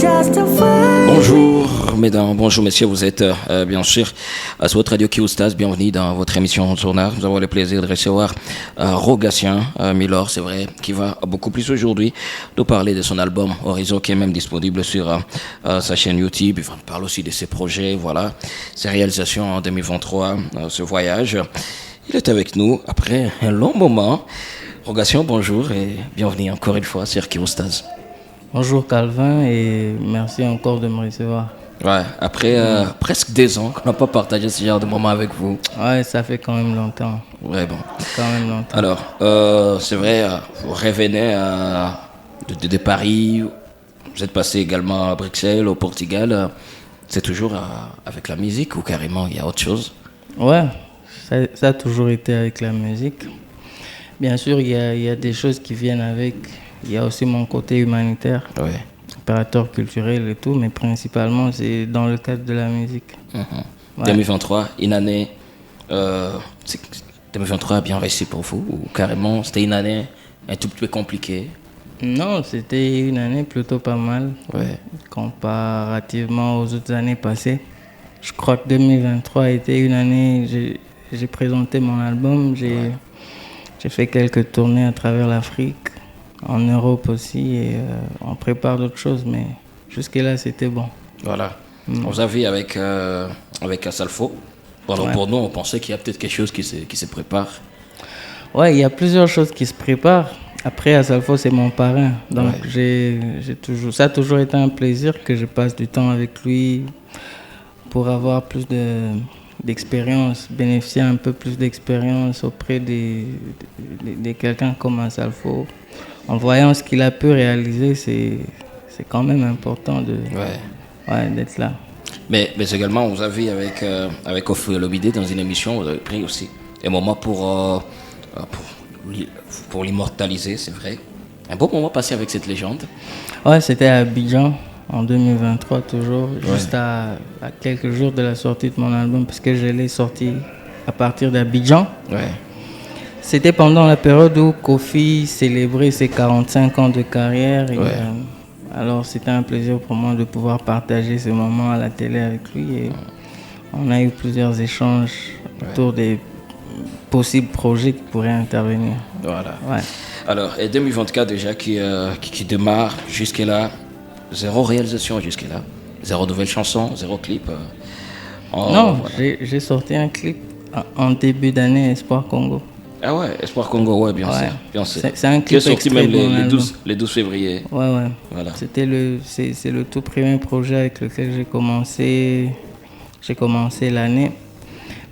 Bonjour mesdames, bonjour messieurs, vous êtes bien sûr sur votre radio Q-Stars, bienvenue dans votre émission Sonar. Nous avons le plaisir de recevoir Rogatien Milor, c'est vrai, qui va beaucoup plus aujourd'hui nous parler de son album Horizon qui est même disponible sur sa chaîne YouTube. Il parle aussi de ses projets, voilà, ses réalisations en 2023, ce voyage. Il est avec nous après un long moment. Rogatien, bonjour et bienvenue encore une fois sur Q-Stars. Bonjour Calvin et merci encore de me recevoir. Ouais, après presque 2 ans qu'on n'a pas partagé ce genre de moment avec vous. Ouais, ça fait quand même longtemps. Ouais, bon. Quand même longtemps. Alors, c'est vrai, vous revenez de Paris, vous êtes passé également à Bruxelles, au Portugal. C'est toujours avec la musique ou carrément il y a autre chose? Ouais, ça a toujours été avec la musique. Bien sûr, il y a des choses qui viennent avec. Il y a aussi mon côté humanitaire, opérateur culturel et tout, mais principalement c'est dans le cadre de la musique. Ouais. 2023, une année, 2023 a bien réussi pour vous ou carrément c'était une année un tout petit peu compliquée? Non, c'était une année plutôt pas mal, comparativement aux autres années passées. Je crois que 2023 a été une année, j'ai présenté mon album, j'ai fait quelques tournées à travers l'Afrique. En Europe aussi, et on prépare d'autres choses, mais jusque-là, c'était bon. Voilà. On vous a vu avec Asalfo. Pour nous, on pensait qu'il y a peut-être quelque chose qui se prépare. Ouais, il y a plusieurs choses qui se préparent. Après, Asalfo, c'est mon parrain. Donc, ça a toujours été un plaisir que je passe du temps avec lui pour avoir plus d'expérience, bénéficier un peu plus d'expérience auprès de quelqu'un comme Asalfo. En voyant ce qu'il a pu réaliser, c'est quand même important d'être là. Mais également, vous avez avec Ofu Olomide dans une émission, vous avez pris aussi un moment pour l'immortaliser, c'est vrai. Un beau moment passé avec cette légende. Ouais, c'était à Abidjan en 2023 toujours, juste à quelques jours de la sortie de mon album, parce que je l'ai sorti à partir d'Abidjan. Ouais. C'était pendant la période où Kofi célébrait ses 45 ans de carrière. Et, alors c'était un plaisir pour moi de pouvoir partager ce moment à la télé avec lui. Et on a eu plusieurs échanges autour des possibles projets qui pourraient intervenir. Voilà. Ouais. Alors, et 2024 déjà qui démarre jusque-là, 0 réalisation jusque-là, 0 nouvelle chanson, 0 clip. Non, j'ai sorti un clip en début d'année, Espoir Congo. Ah ouais, Espoir Congo, ouais, bien sûr. C'est un clip sorti même le 12 février. Ouais. Voilà. C'est le tout premier projet avec lequel j'ai commencé l'année.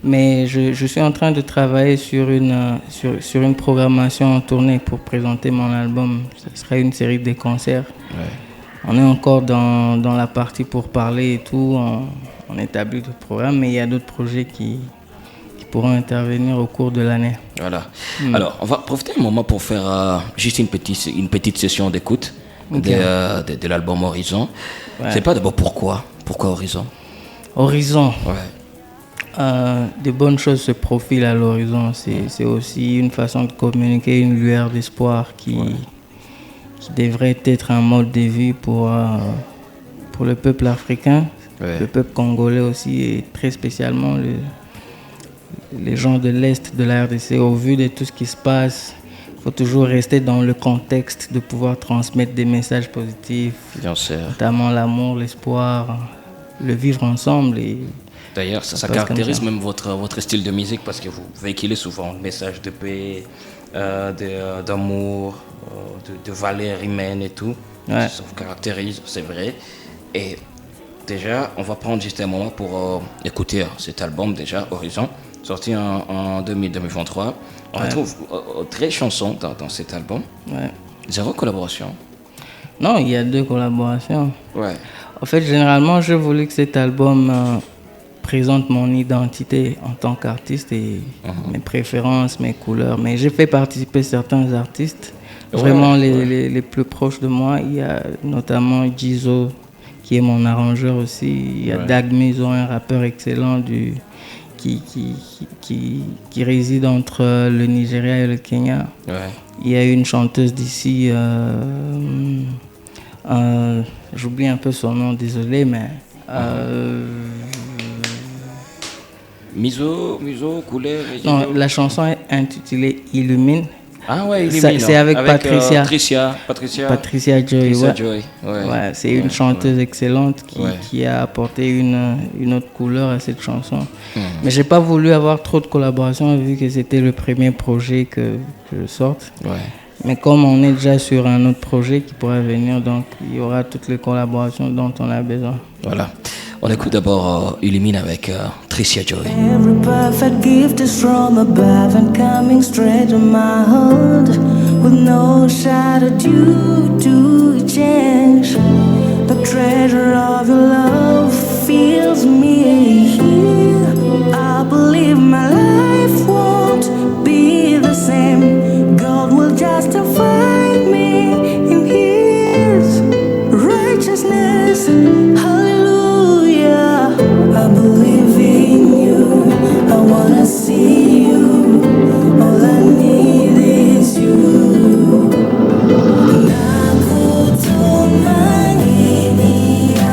Mais je suis en train de travailler sur une programmation en tournée pour présenter mon album. Ce sera une série de concerts. Ouais. On est encore dans la partie pour parler et tout. On établit le programme, mais il y a d'autres projets qui pourront intervenir au cours de l'année. Voilà. Alors, on va profiter un moment pour faire juste une petite session d'écoute de l'album Horizon. Ouais. C'est pas d'abord pourquoi Horizon? Horizon. Des bonnes choses se profilent à l'horizon. C'est aussi une façon de communiquer une lueur d'espoir qui devrait être un mode de vie pour le peuple africain, le peuple congolais aussi, et très spécialement les gens de l'Est de la RDC. Au vu de tout ce qui se passe, il faut toujours rester dans le contexte de pouvoir transmettre des messages positifs, notamment l'amour, l'espoir, le vivre ensemble. Et d'ailleurs, ça caractérise même votre style de musique parce que vous véhiculez souvent le message de paix, d'amour, de valeurs humaines et tout. Ça vous caractérise, c'est vrai. Et déjà, on va prendre juste un moment pour écouter cet album déjà, Horizon, sorti en 2023. On retrouve 13 chansons dans cet album. 0 collaboration. Non, il y a 2 collaborations. Ouais. En fait, généralement, je voulais que cet album présente mon identité en tant qu'artiste et mes préférences, mes couleurs. Mais j'ai fait participer certains artistes, vraiment les plus proches de moi. Il y a notamment Jizo, qui est mon arrangeur aussi. Il y a Dag Mizo, un rappeur excellent qui réside entre le Nigeria et le Kenya. Il y a une chanteuse d'ici, J'oublie un peu son nom, désolé, mais... Miso, couleur... Non, la chanson est intitulée Illumine. Ah ouais, Illumine. C'est avec Patricia. Patricia Joy. Ouais, c'est une chanteuse excellente qui a apporté une autre couleur à cette chanson. Mais j'ai pas voulu avoir trop de collaborations vu que c'était le premier projet que je sorte. Ouais. Mais comme on est déjà sur un autre projet qui pourrait venir, donc il y aura toutes les collaborations dont on a besoin. Voilà. On écoute d'abord Illumine avec Tricia Joy. Every perfect gift is from above and coming straight to my heart with no shadow due to change. The treasure of your love fills me here. I believe my life won't be the same. God will justify me in His righteousness. Hallelujah. I believe in you. I wanna see you. All I need is you.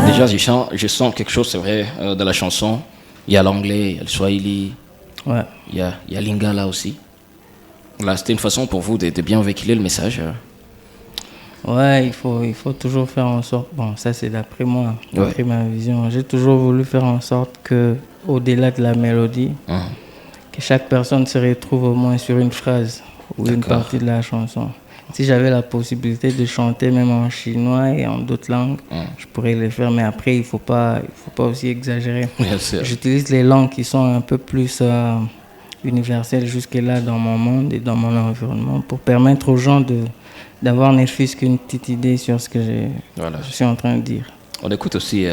Déjà, je sens quelque chose, c'est vrai, dans la chanson. Il y a l'anglais, il y a le swahili. Ouais. Il y a lingala aussi. Là, c'était une façon pour vous de bien véhiculer le message. Ouais, il faut toujours faire en sorte. Bon, ça c'est d'après moi, d'après ma vision. J'ai toujours voulu faire en sorte que, au-delà de la mélodie, que chaque personne se retrouve au moins sur une phrase ou une partie de la chanson. Si j'avais la possibilité de chanter même en chinois et en d'autres langues, je pourrais le faire. Mais après, il faut pas aussi exagérer. J'utilise les langues qui sont un peu plus universelles jusque-là dans mon monde et dans mon environnement pour permettre aux gens d'avoir ne fût-ce qu'une petite idée sur ce que je suis en train de dire. On écoute aussi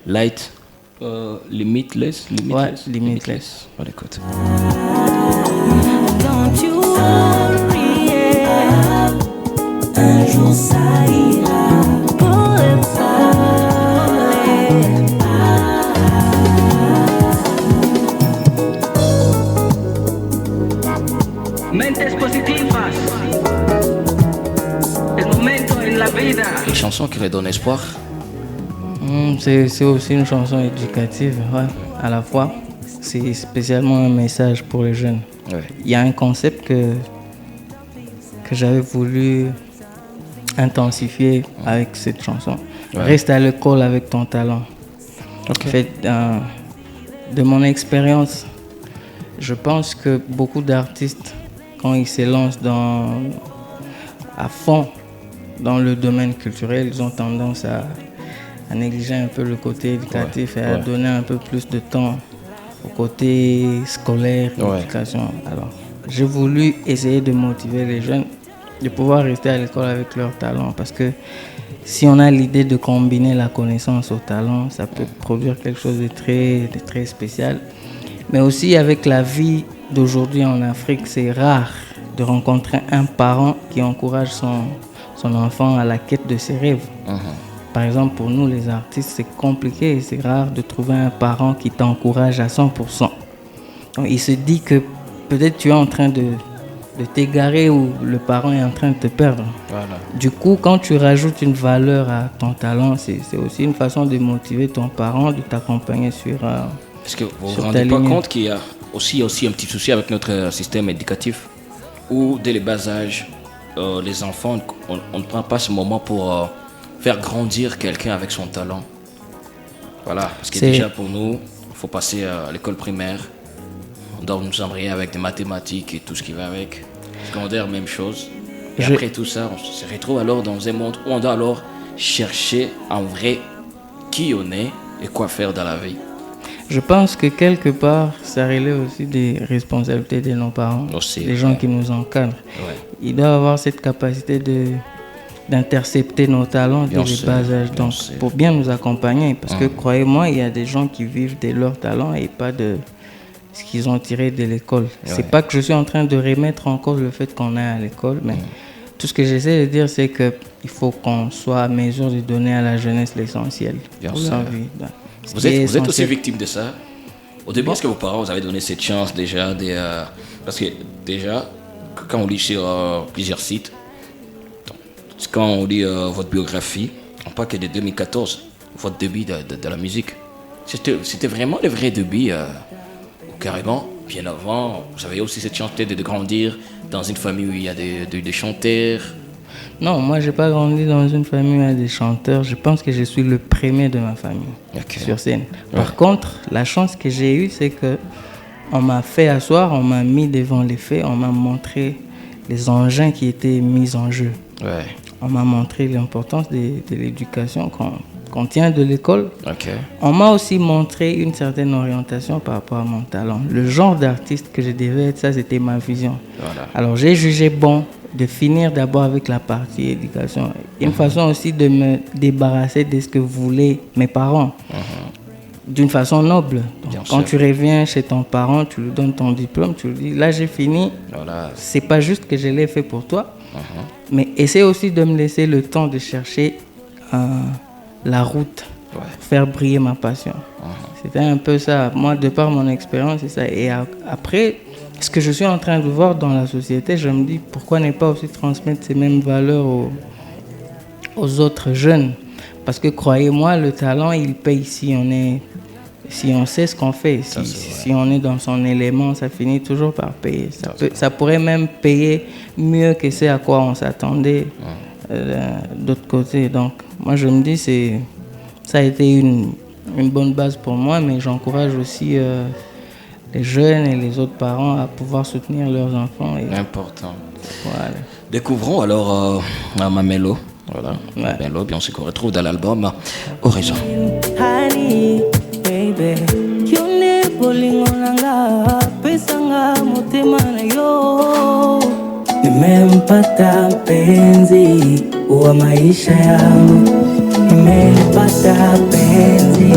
Light, Limitless. Ouais, Limitless. On écoute. Don't you worry, un jour ça ira. Mentes positivas. El momento en la vida. Une chanson qui redonne espoir. C'est aussi une chanson éducative, ouais, à la fois. C'est spécialement un message pour les jeunes. Ouais. Il y a un concept que j'avais voulu intensifier avec cette chanson. Ouais. Reste à l'école avec ton talent. Okay. En fait, de mon expérience, je pense que beaucoup d'artistes, quand ils se lancent à fond dans le domaine culturel, ils ont tendance à négliger un peu le côté éducatif et à donner un peu plus de temps au côté scolaire, éducation. Alors, j'ai voulu essayer de motiver les jeunes de pouvoir rester à l'école avec leur talent, parce que si on a l'idée de combiner la connaissance au talent, ça peut produire quelque chose de très spécial. Mais aussi avec la vie d'aujourd'hui en Afrique, c'est rare de rencontrer un parent qui encourage son enfant à la quête de ses rêves. Par exemple, pour nous les artistes, c'est compliqué et c'est rare de trouver un parent qui t'encourage à 100%. Donc, il se dit que peut-être tu es en train de t'égarer ou le parent est en train de te perdre. Voilà. Du coup, quand tu rajoutes une valeur à ton talent, c'est aussi une façon de motiver ton parent, de t'accompagner sur Est-ce que vous ne vous rendez pas compte qu'il y a aussi un petit souci avec notre système éducatif où dès le bas âge, les enfants, on ne prend pas ce moment pour faire grandir quelqu'un avec son talent. Voilà, parce que déjà pour nous, il faut passer à l'école primaire. On doit nous embrayer avec des mathématiques et tout ce qui va avec. Secondaire, même chose. Et après tout ça, on se retrouve alors dans un monde où on doit alors chercher en vrai qui on est et quoi faire dans la vie. Je pense que quelque part, ça relève aussi des responsabilités de nos parents, les gens qui nous encadrent. Ouais. Ils doivent avoir cette capacité d'intercepter nos talents dès le bas âge, donc pour bien nous accompagner. Parce que croyez-moi, il y a des gens qui vivent de leurs talents et pas de ce qu'ils ont tiré de l'école. C'est pas que je suis en train de remettre en cause le fait qu'on est à l'école, mais tout ce que j'essaie de dire, c'est qu'il faut qu'on soit à mesure de donner à la jeunesse l'essentiel pour leur vie. Vous êtes aussi victime de ça. Au début, est-ce que vos parents vous avaient donné cette chance déjà parce que déjà, quand on lit sur plusieurs sites, quand on lit votre biographie, on parle que de 2014, votre début de la musique. C'était vraiment le vrai début, ou carrément, bien avant. Vous avez aussi cette chance de grandir dans une famille où il y a des chanteurs. Non, moi, j'ai pas grandi dans une famille où il y a des chanteurs. Je pense que je suis le premier de ma famille sur scène. Par contre, la chance que j'ai eue, c'est que on m'a fait asseoir, on m'a mis devant les faits, on m'a montré les engins qui étaient mis en jeu. Ouais. On m'a montré l'importance de l'éducation qu'on tient de l'école. Ok. On m'a aussi montré une certaine orientation par rapport à mon talent. Le genre d'artiste que je devais être, ça c'était ma vision. Voilà. Alors j'ai jugé bon de finir d'abord avec la partie éducation. Une façon aussi de me débarrasser de ce que voulaient mes parents. D'une façon noble. Donc, quand tu reviens chez ton parent, tu lui donnes ton diplôme, tu lui dis, là j'ai fini. Voilà. C'est pas juste que je l'ai fait pour toi, mais essaie aussi de me laisser le temps de chercher la route, faire briller ma passion. C'était un peu ça. Moi, de par mon expérience, c'est ça. Et après, ce que je suis en train de voir dans la société, je me dis, pourquoi ne pas aussi transmettre ces mêmes valeurs aux autres jeunes? Parce que croyez-moi, le talent, il paye si on sait ce qu'on fait. Si on est dans son élément, ça finit toujours par payer. Ça pourrait même payer mieux que ce à quoi on s'attendait d'autre côté. Donc, moi, je me dis, ça a été une bonne base pour moi, mais j'encourage aussi les jeunes et les autres parents à pouvoir soutenir leurs enfants. Important. Voilà. Découvrons alors Mamelo. Voilà, Mamelo, bien sûr qu'on retrouve dans l'album Horizon. Honey, baby, yone bolingolanga, pesanga motema na yo. Nimempata mpenzi wa maisha yangu, nimempata mpenzi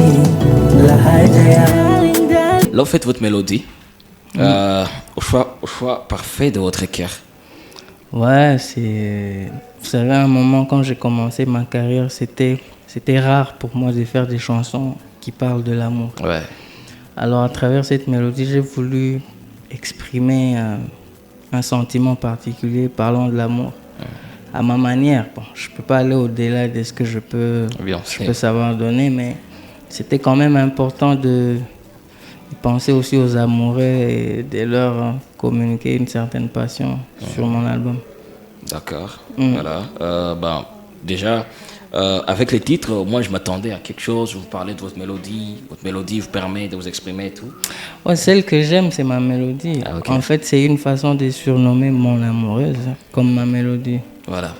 la haja yangu. Là, vous faites votre mélodie au choix parfait de votre cœur. Ouais, vous savez, à un moment, quand j'ai commencé ma carrière, c'était rare pour moi de faire des chansons qui parlent de l'amour. Ouais. Alors, à travers cette mélodie, j'ai voulu exprimer un sentiment particulier parlant de l'amour. À ma manière. Bon, je ne peux pas aller au-delà de ce que je peux savoir donner, mais c'était quand même important de penser aussi aux amoureux et de leur communiquer une certaine passion sur mon album. D'accord. Voilà. Déjà, avec les titres, moi je m'attendais à quelque chose. Vous parlez de votre mélodie. Votre mélodie vous permet de vous exprimer et tout. Ouais, celle que j'aime, c'est ma mélodie. En fait, c'est une façon de surnommer mon amoureuse, comme ma mélodie. Voilà.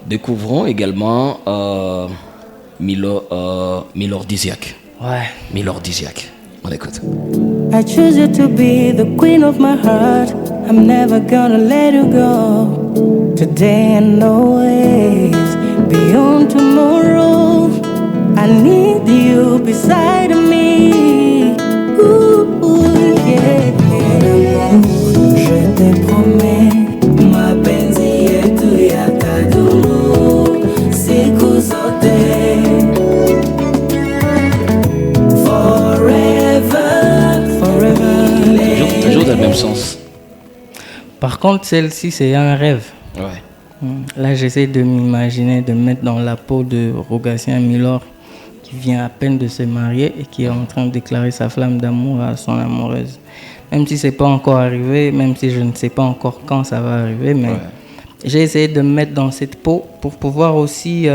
Découvrons également Milordisiaque. Ouais. Milordisiaque. On écoute. I choose you to be the queen of my heart. I'm never gonna let you go. Today and always, beyond tomorrow. I need you beside me. Ooh, yeah. Je te promets, mapenzi yetu yatadumu siku zote. Toujours dans le même sens. Par contre, celle-ci, c'est un rêve. Ouais. Là, j'essaie de m'imaginer, de me mettre dans la peau de Rogatien Milor, qui vient à peine de se marier et qui est en train de déclarer sa flamme d'amour à son amoureuse. Même si ce n'est pas encore arrivé, même si je ne sais pas encore quand ça va arriver, mais j'ai essayé de me mettre dans cette peau pour pouvoir aussi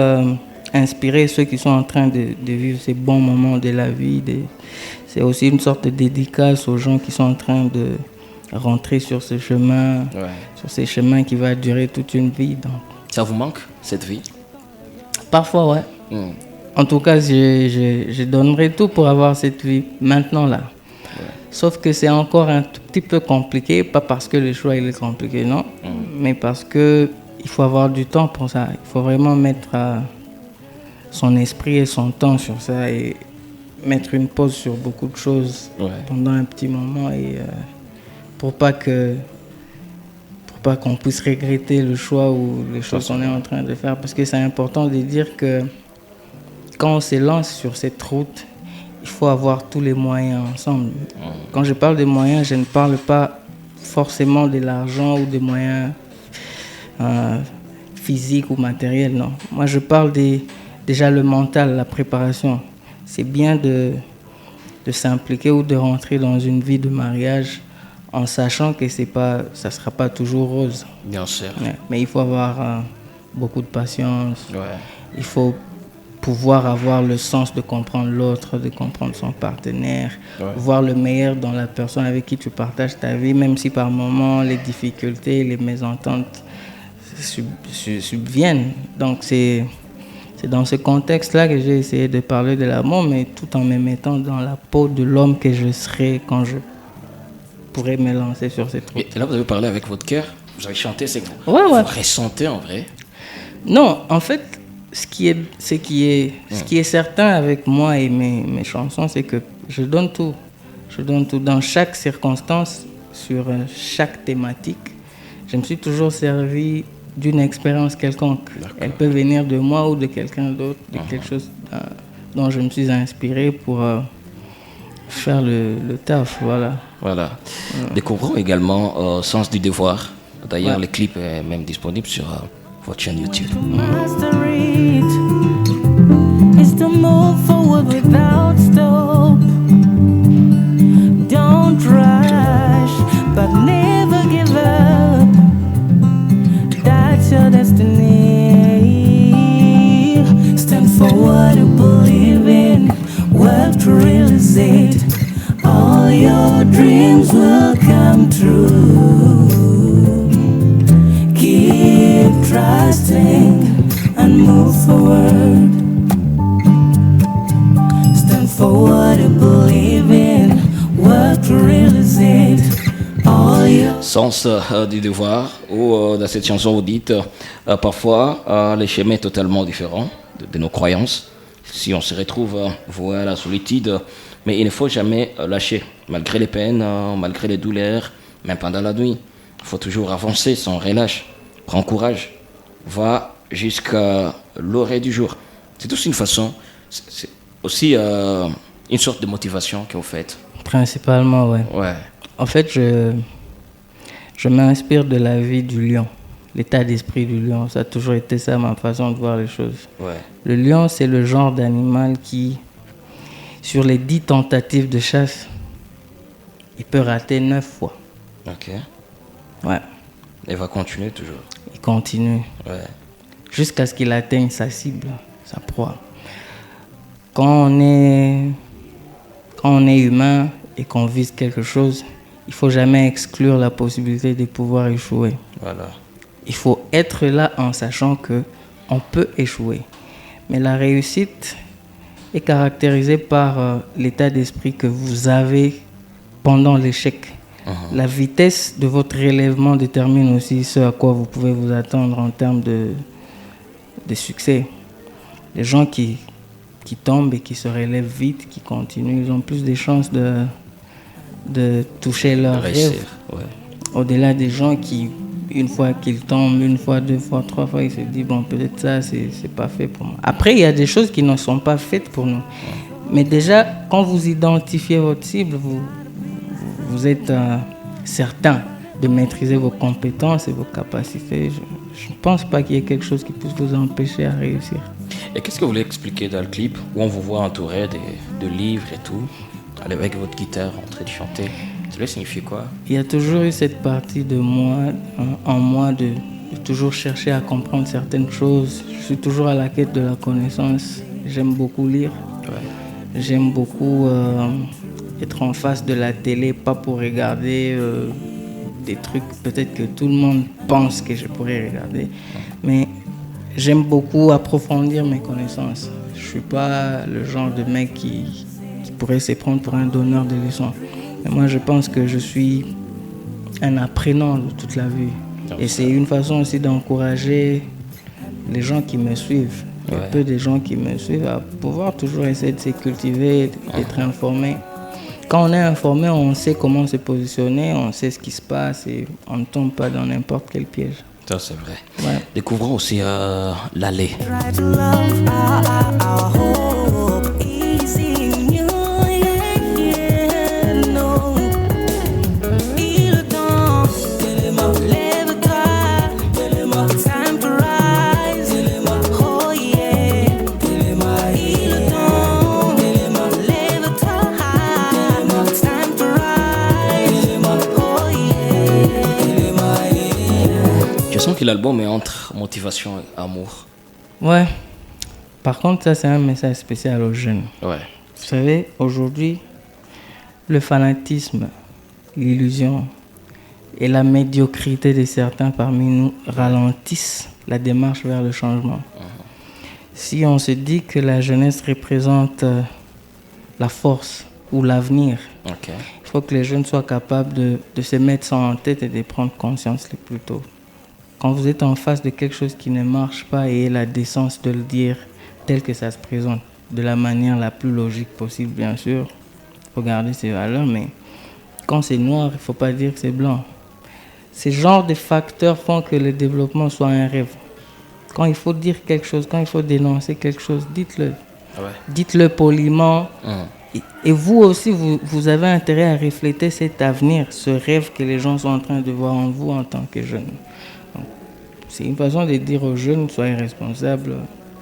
inspirer ceux qui sont en train de vivre ces bons moments de la vie. C'est aussi une sorte de dédicace aux gens qui sont en train de rentrer sur ce chemin, sur ces chemins qui va durer toute une vie. Donc. Ça vous manque, cette vie? Parfois, ouais. En tout cas, je donnerai tout pour avoir cette vie maintenant, là. Sauf que c'est encore un tout petit peu compliqué, pas parce que le choix il est compliqué, non, mais parce qu'il faut avoir du temps pour ça. Il faut vraiment mettre son esprit et son temps sur ça et mettre une pause sur beaucoup de choses pendant un petit moment et pour pas qu'on puisse regretter le choix ou les choses qu'on est en train de faire, parce que c'est important de dire que quand on se lance sur cette route, il faut avoir tous les moyens ensemble. Quand je parle de moyens, je ne parle pas forcément de l'argent ou des moyens physiques ou matériels, non. Moi, je parle des déjà le mental, la préparation. C'est bien de s'impliquer ou de rentrer dans une vie de mariage en sachant que ça ne sera pas toujours rose. Bien sûr. Ouais. Mais il faut avoir beaucoup de patience. Ouais. Il faut pouvoir avoir le sens de comprendre l'autre, de comprendre son partenaire, voir le meilleur dans la personne avec qui tu partages ta vie, même si par moments les difficultés, les mésententes subviennent. Donc c'est dans ce contexte-là que j'ai essayé de parler de l'amour, mais tout en me mettant dans la peau de l'homme que je serai quand je pourrais me lancer sur cette route. Et là, vous avez parlé avec votre cœur, vous avez chanté, c'est que vous ressentez en vrai? Non, en fait, ce qui est certain avec moi et mes chansons, c'est que je donne tout. Je donne tout dans chaque circonstance, sur chaque thématique. Je me suis toujours servi d'une expérience quelconque. D'accord. Elle peut venir de moi ou de quelqu'un d'autre, de quelque chose dont je me suis inspiré pour faire le taf, voilà. Découvrons également Sens du devoir. D'ailleurs, le clip est même disponible sur votre chaîne YouTube. Is to move forward without stop. Don't rush, but never give up. That's your destiny. Stand for what you believe in. Work to realize it. All your dreams will come true. Keep trusting and move forward. Stand for what you believe in. Work to realize it. All your Sens du devoir, où dans cette chanson vous dites parfois le chemin est totalement différent de nos croyances. Si on se retrouve voué à la solitude, mais il ne faut jamais lâcher, malgré les peines, malgré les douleurs, même pendant la nuit. Il faut toujours avancer sans relâche. Prends courage, va jusqu'à l'oreille du jour. C'est aussi une façon, c'est aussi une sorte de motivation que vous faites. Principalement, ouais. En fait, je m'inspire de la vie du lion, l'état d'esprit du lion. Ça a toujours été ça, ma façon de voir les choses. Le lion, c'est le genre d'animal qui, sur les 10 tentatives de chasse, il peut rater 9 fois. Ok. Ouais. Et va continuer toujours. Il continue. Jusqu'à ce qu'il atteigne sa cible, sa proie. Quand on est humain et qu'on vise quelque chose, il ne faut jamais exclure la possibilité de pouvoir échouer. Il faut être là en sachant qu'on peut échouer. Mais la réussite est caractérisée par l'état d'esprit que vous avez pendant l'échec. La vitesse de votre relèvement détermine aussi ce à quoi vous pouvez vous attendre en termes de succès. Les gens qui tombent et qui se relèvent vite, qui continuent, ils ont plus de chances de toucher leur rêve. Au-delà des gens qui, une fois qu'ils tombent, une fois, 2 fois, 3 fois, ils se disent, bon, peut-être ça, c'est pas fait pour moi. Après, il y a des choses qui ne sont pas faites pour nous. Mais déjà, quand vous identifiez votre cible, vous êtes certain de maîtriser vos compétences et vos capacités. Je ne pense pas qu'il y ait quelque chose qui puisse vous empêcher à réussir. Et qu'est-ce que vous voulez expliquer dans le clip où on vous voit entouré de livres et tout, avec votre guitare en train de chanter? Ça signifie quoi? Il y a toujours eu cette partie de moi, en moi, de toujours chercher à comprendre certaines choses. Je suis toujours à la quête de la connaissance. J'aime beaucoup lire. J'aime beaucoup être en face de la télé, pas pour regarder des trucs peut-être que tout le monde pense que je pourrais regarder. Mais j'aime beaucoup approfondir mes connaissances. Je ne suis pas le genre de mec qui pourrait se prendre pour un donneur de leçons. Mais moi, je pense que je suis un apprenant de toute la vie. Et c'est une façon aussi d'encourager les gens qui me suivent. Il y a peu de gens qui me suivent à pouvoir toujours essayer de se cultiver, d'être informé. Quand on est informé, on sait comment se positionner, on sait ce qui se passe et on ne tombe pas dans n'importe quel piège. Ça, c'est vrai. Découvrons aussi l'allée. que l'album est entre motivation et amour. Ouais. Par contre, ça, c'est un message spécial aux jeunes. Ouais. Vous savez, aujourd'hui, le fanatisme, l'illusion et la médiocrité de certains parmi nous ralentissent la démarche vers le changement. Si on se dit que la jeunesse représente la force ou l'avenir, Ok. il faut que les jeunes soient capables de se mettre ça en tête et de prendre conscience le plus tôt. Quand vous êtes en face de quelque chose qui ne marche pas, ayez la décence de le dire tel que ça se présente, de la manière la plus logique possible, bien sûr. Il faut garder ses valeurs, mais quand c'est noir, il ne faut pas dire que c'est blanc. Ces genres de facteurs font que le développement soit un rêve. Quand il faut dire quelque chose, quand il faut dénoncer quelque chose, dites-le. Ouais. Dites-le poliment. Et vous aussi, vous avez intérêt à refléter cet avenir, ce rêve que les gens sont en train de voir en vous en tant que jeunes. Donc, c'est une façon de dire aux jeunes, soyez responsables.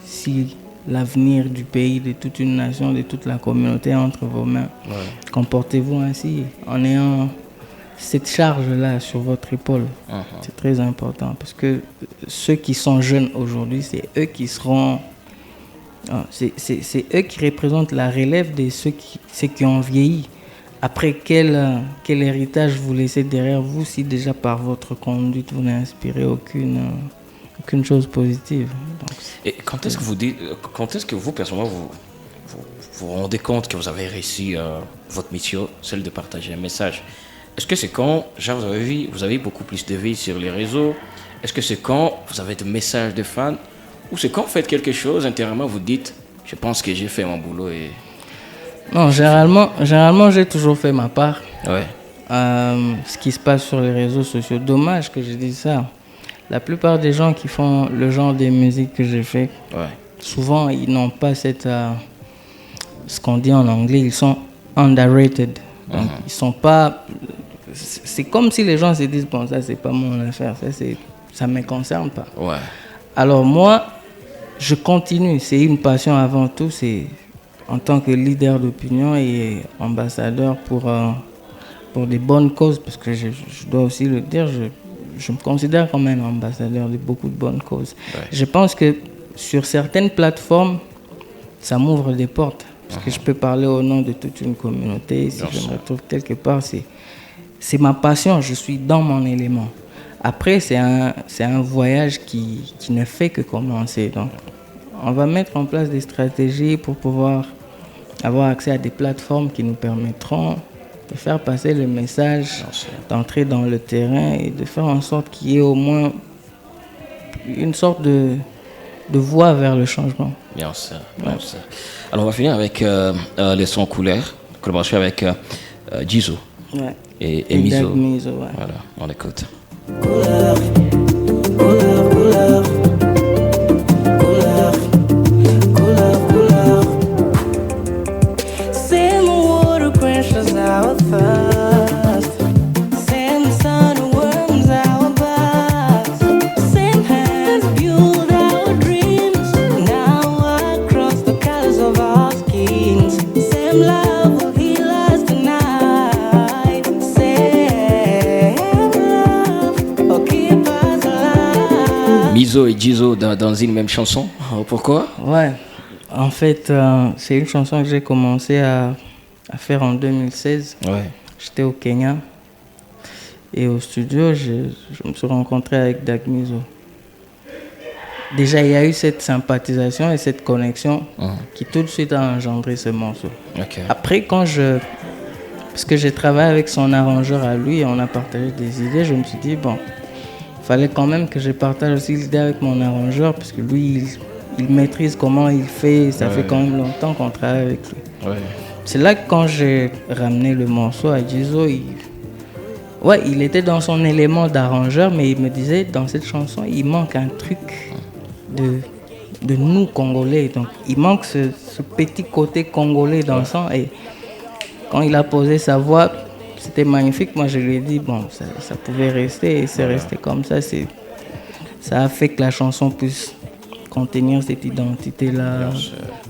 Si l'avenir du pays, de toute une nation, de toute la communauté est entre vos mains, comportez-vous ainsi, en ayant cette charge-là sur votre épaule. C'est très important, parce que ceux qui sont jeunes aujourd'hui, c'est eux qui seront... C'est eux qui représentent la relève de ceux qui ont vieilli. Après, quel héritage vous laissez derrière vous si déjà par votre conduite vous n'inspirez aucune chose positive. Donc, et quand est-ce que vous personnellement, vous rendez compte que vous avez réussi votre mission, celle de partager un message? Est-ce que c'est quand, genre, vous avez beaucoup plus de vie sur les réseaux? Est-ce que c'est quand vous avez des messages de fans? Ou c'est quand vous faites quelque chose, intérieurement, vous dites, je pense que j'ai fait mon boulot et... Non, généralement j'ai toujours fait ma part. Ouais. Ce qui se passe sur les réseaux sociaux, dommage que je dise ça. La plupart des gens qui font le genre de musique que j'ai fait, souvent ils n'ont pas cette... ce qu'on dit en anglais, ils sont underrated. Donc, ils sont pas... C'est comme si les gens se disent, bon, ça c'est pas mon affaire, ça me concerne pas. Ouais. Alors moi, je continue, c'est une passion avant tout, c'est en tant que leader d'opinion et ambassadeur pour des bonnes causes, parce que je dois aussi le dire, je me considère comme un ambassadeur de beaucoup de bonnes causes. Ouais. Je pense que sur certaines plateformes, ça m'ouvre des portes, parce que je peux parler au nom de toute une communauté, si je me retrouve quelque part, c'est ma passion, je suis dans mon élément. Après, c'est un voyage qui ne fait que commencer. Donc, on va mettre en place des stratégies pour pouvoir avoir accès à des plateformes qui nous permettront de faire passer le message, d'entrer dans le terrain et de faire en sorte qu'il y ait au moins une sorte de voie vers le changement. Bien sûr, bien sûr. Alors, on va finir avec les sons couleurs, collaboration avec Jizo et Mizo. Voilà, on écoute. Couleur, couleur, couleur, couleur, couleur, couleur. Same water quenches our thirst. Same sun warms our backs. Same hands build our dreams. Now across the colors of our skins. Same love will heal us tonight. Mizo et Jizo dans une même chanson. Pourquoi? Ouais, en fait, c'est une chanson que j'ai commencé à faire en 2016. Ouais. J'étais au Kenya et au studio, je me suis rencontré avec Dagmizo. Déjà, il y a eu cette sympathisation et cette connexion qui tout de suite a engendré ce morceau. Okay. Après, parce que j'ai travaillé avec son arrangeur à lui et on a partagé des idées, je me suis dit, bon, il fallait quand même que je partage aussi l'idée avec mon arrangeur, parce que lui, il maîtrise comment il fait, ça fait quand même longtemps qu'on travaille avec lui. Ouais. C'est là que quand j'ai ramené le morceau à Jizo, il était dans son élément d'arrangeur, mais il me disait, dans cette chanson, il manque un truc de nous, Congolais. Donc, il manque ce petit côté congolais dans le son. Et quand il a posé sa voix, c'était magnifique. Moi, je lui ai dit, bon, ça pouvait rester, et c'est resté comme ça. Ça a fait que la chanson puisse contenir cette identité-là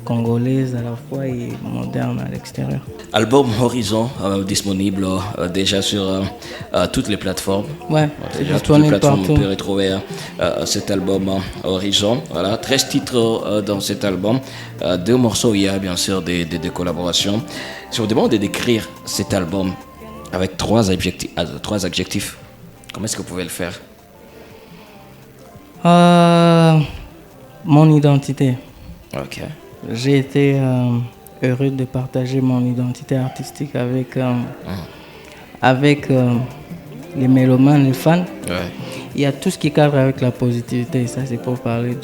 congolaise à la fois et moderne à l'extérieur. Album Horizon disponible déjà sur toutes les plateformes. Ouais, c'est Déjà, toutes les disponible plateformes, partout. on peut retrouver cet album Horizon. Voilà, 13 titres dans cet album. 2 morceaux, il y a bien sûr des collaborations. Si on vous demande de décrire cet album avec 3 adjectifs, comment est-ce que vous pouvez le faire? Mon identité. Ok. J'ai été heureux de partager mon identité artistique avec les mélomanes, les fans. Ouais. Il y a tout ce qui cadre avec la positivité. Ça, c'est pour parler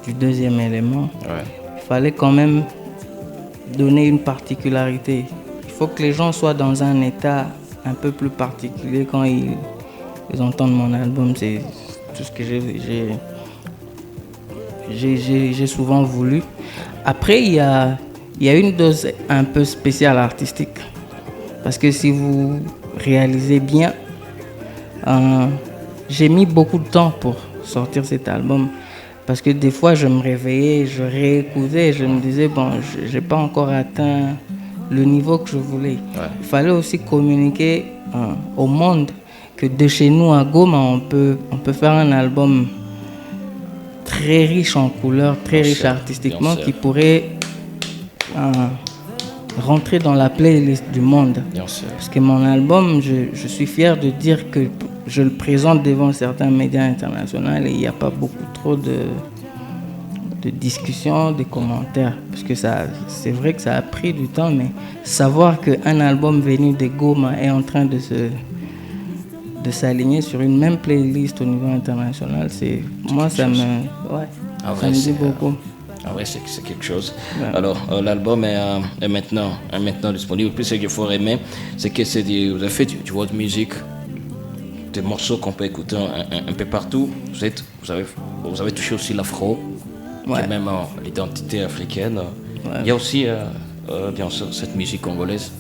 du deuxième élément. Ouais. Il fallait quand même donner une particularité. Il faut que les gens soient dans un état un peu plus particulier quand ils entendent mon album. C'est tout ce que j'ai souvent voulu. Après, il y a une dose un peu spéciale artistique. Parce que si vous réalisez bien, j'ai mis beaucoup de temps pour sortir cet album. Parce que des fois, je me réveillais, je réécoutais, je me disais, bon, je n'ai pas encore atteint le niveau que je voulais. Ouais. Il fallait aussi communiquer au monde que de chez nous à Goma, on peut faire un album très riche en couleurs, très riche artistiquement, qui pourrait rentrer dans la playlist du monde. Bien sûr. Parce que mon album, je suis fier de dire que je le présente devant certains médias internationaux et il n'y a pas beaucoup trop de discussions, de commentaires. Parce que c'est vrai que ça a pris du temps, mais savoir qu'un album venu de Goma est en train de s'aligner sur une même playlist au niveau international, moi ça me dit beaucoup. Ah ouais, c'est quelque chose. Ouais. Alors, l'album est maintenant disponible. Plus ce qu'il faut aimer, c'est que vous avez fait du world music, des morceaux qu'on peut écouter un peu partout. Vous avez touché aussi l'afro, Ouais. qui est même l'identité africaine. Ouais. Il y a aussi, bien sûr, cette musique congolaise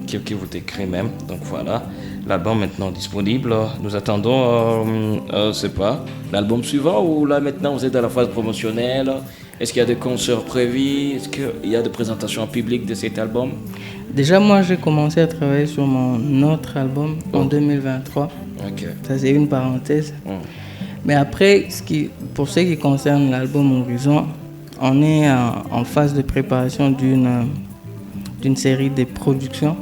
qui vous décrit même. Donc voilà, l'album maintenant disponible. Nous attendons, c'est pas, l'album suivant ou là maintenant vous êtes dans la phase promotionnelle? Est-ce qu'il y a des concerts prévus? Est-ce qu'il y a des présentations en public de cet album? Déjà, moi, j'ai commencé à travailler sur mon autre album en 2023. Ok. Ça, c'est une parenthèse. Mais après, pour ce qui concerne l'album Horizon, on est en phase de préparation d'une série de productions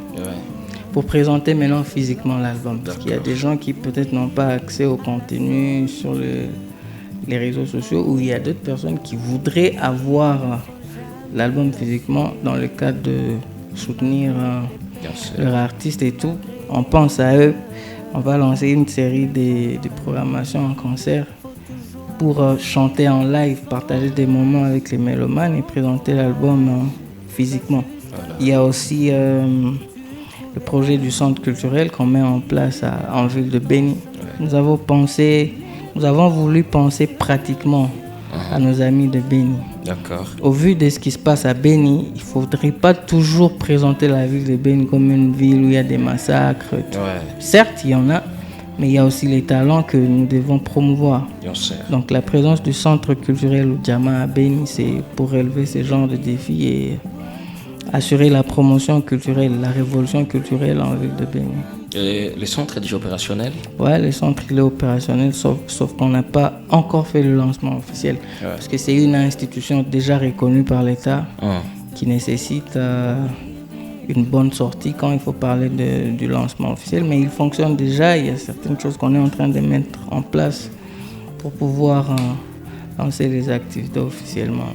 pour présenter maintenant physiquement l'album. Parce qu'il y a des gens qui peut-être n'ont pas accès au contenu sur les réseaux sociaux, ou il y a d'autres personnes qui voudraient avoir l'album physiquement dans le cadre de soutenir leur artiste et tout. On pense à eux. On va lancer une série de programmations en concert pour chanter en live, partager des moments avec les mélomanes et présenter l'album physiquement. Voilà. Il y a aussi le projet du centre culturel qu'on met en place en ville de Béni. Ouais. Nous avons voulu penser pratiquement à nos amis de Béni. D'accord. Au vu de ce qui se passe à Béni, il ne faudrait pas toujours présenter la ville de Béni comme une ville où il y a des massacres. Ouais. Certes, il y en a, mais il y a aussi les talents que nous devons promouvoir. Bien sûr. Donc la présence du centre culturel Oudjama à Béni, c'est pour relever ce genre de défis et assurer la promotion culturelle, la révolution culturelle en ville de Béni. Et le centre est déjà opérationnel? Ouais, le centre il est opérationnel, sauf qu'on n'a pas encore fait le lancement officiel. Ouais. Parce que c'est une institution déjà reconnue par l'État qui nécessite une bonne sortie quand il faut parler du lancement officiel. Mais il fonctionne déjà, il y a certaines choses qu'on est en train de mettre en place pour pouvoir lancer les activités officiellement.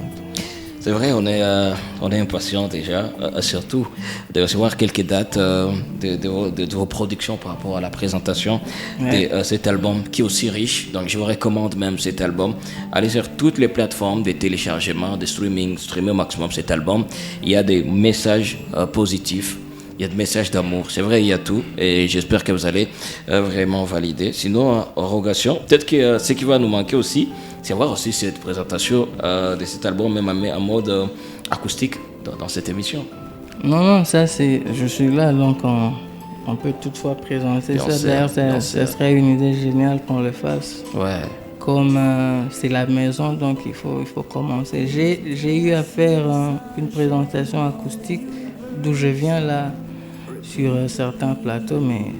C'est vrai, on est impatient déjà, surtout de recevoir quelques dates de vos productions par rapport à la présentation de cet album qui est aussi riche. Donc je vous recommande même cet album. Allez sur toutes les plateformes de téléchargement, de streaming, streamer au maximum cet album. Il y a des messages positifs. Il y a des messages d'amour, c'est vrai, il y a tout et j'espère que vous allez vraiment valider. Sinon, Rogation, peut-être que ce qui va nous manquer aussi, c'est voir aussi cette présentation de cet album, même en mode acoustique dans cette émission. Non, ça c'est, je suis là, donc on peut toutefois présenter ça. D'ailleurs, ça serait une idée géniale qu'on le fasse. Ouais. comme c'est la maison, donc il faut commencer. J'ai eu à faire une présentation acoustique d'où je viens là, sur certains plateaux, mais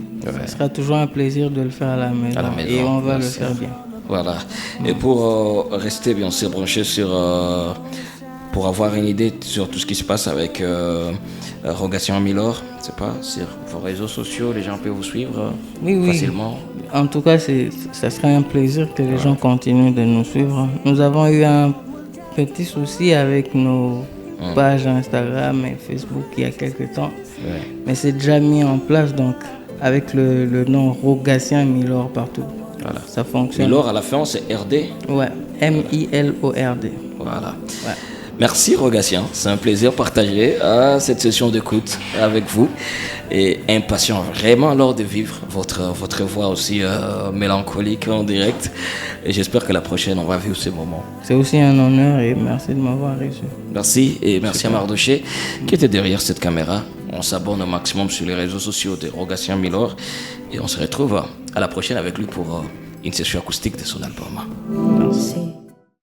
ce sera toujours un plaisir de le faire à la maison, et on va le faire bien. Voilà. Et pour rester bien sûr branché sur... pour avoir une idée sur tout ce qui se passe avec Rogation Milor, je sais pas, sur vos réseaux sociaux, les gens peuvent vous suivre facilement. En tout cas, ça serait un plaisir que les gens continuent de nous suivre. Nous avons eu un petit souci avec nos pages Instagram et Facebook il y a quelques temps, mais c'est déjà mis en place, donc avec le nom Rogation Milor partout. Voilà. Ça fonctionne. Milor à la fin, c'est RD. Ouais, M-I-L-O-R-D. Voilà. Ouais. Merci Rogation, c'est un plaisir de partager cette session d'écoute avec vous et impatient vraiment alors de vivre votre voix aussi mélancolique en direct, et j'espère que la prochaine on va vivre ce moment. C'est aussi un honneur et merci de m'avoir reçu. Merci, et merci à Mardoché qui était derrière cette caméra. On s'abonne au maximum sur les réseaux sociaux de Rogation Milor et on se retrouve à la prochaine avec lui pour une session acoustique de son album. Merci.